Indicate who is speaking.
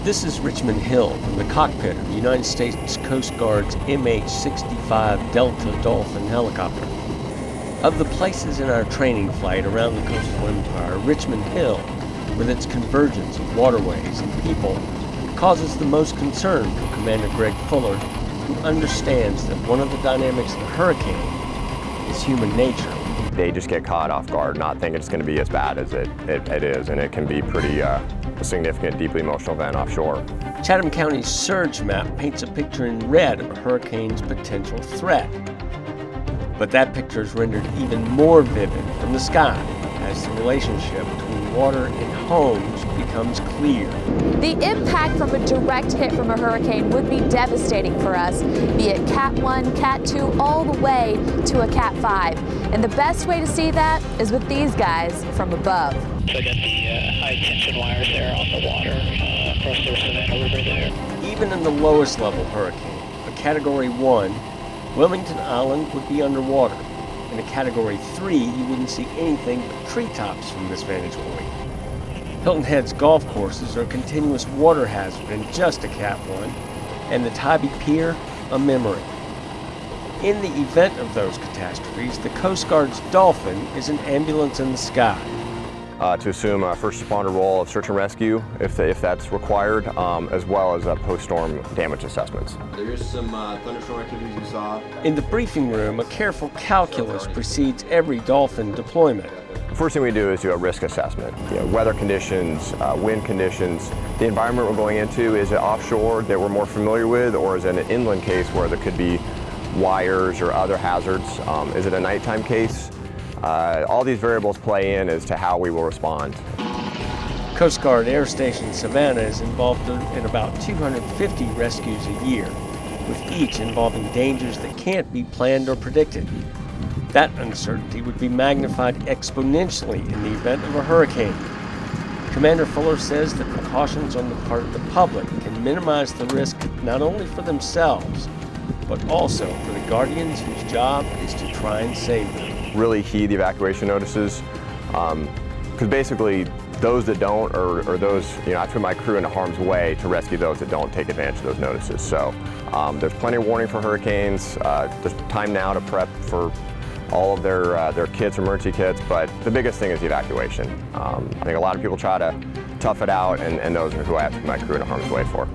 Speaker 1: This is Richmond Hill from the cockpit of the United States Coast Guard's MH-65 Delta Dolphin helicopter. Of the places in our training flight around the coastal empire, Richmond Hill, with its convergence of waterways and people, causes the most concern for Commander Greg Fuller, who understands that one of the dynamics of a hurricane is human nature.
Speaker 2: They just get caught off guard, not thinking it's going to be as bad as it is, and it can be pretty a significant, deeply emotional event offshore.
Speaker 1: Chatham County's surge map paints a picture in red of a hurricane's potential threat. But that picture is rendered even more vivid from the sky as the relationship between water and homes becomes clear.
Speaker 3: The impact from a direct hit from a hurricane would be devastating for us, be it Cat 1, Cat 2, all the way to a Cat 5. And the best way to see that is with these guys from above.
Speaker 4: So I got the high tension wires there on the water across the Savannah River there.
Speaker 1: Even in the lowest level hurricane, a Category 1, Wilmington Island would be underwater. In a Category 3, you wouldn't see anything but treetops from this vantage point. Hilton Head's golf courses are a continuous water hazard and just a Cat 1, and the Tybee Pier, a memory. In the event of those catastrophes, the Coast Guard's Dolphin is an ambulance in the sky.
Speaker 2: To assume a first responder role of search and rescue if that's required, as well as post-storm damage assessments.
Speaker 5: There is some thunderstorm activities you saw.
Speaker 1: In the briefing room, a careful calculus precedes every Dolphin deployment.
Speaker 2: The first thing we do is do a risk assessment. Weather conditions, wind conditions. The environment we're going into, is it offshore that we're more familiar with, or is it an inland case where there could be wires or other hazards? Is it a nighttime case? All these variables play in as to how we will respond.
Speaker 1: Coast Guard Air Station Savannah is involved in about 250 rescues a year, with each involving dangers that can't be planned or predicted. That uncertainty would be magnified exponentially in the event of a hurricane. Commander Fuller says that precautions on the part of the public can minimize the risk not only for themselves, but also for the guardians whose job is to try and save them.
Speaker 2: Really heed the evacuation notices, because basically those that don't, or those, I put my crew into harm's way to rescue those that don't take advantage of those notices. So there's plenty of warning for hurricanes. There's time now to prep for all of their kits, emergency kits, but the biggest thing is the evacuation. I think a lot of people try to tough it out, and those are who I have to put my crew into harm's way for.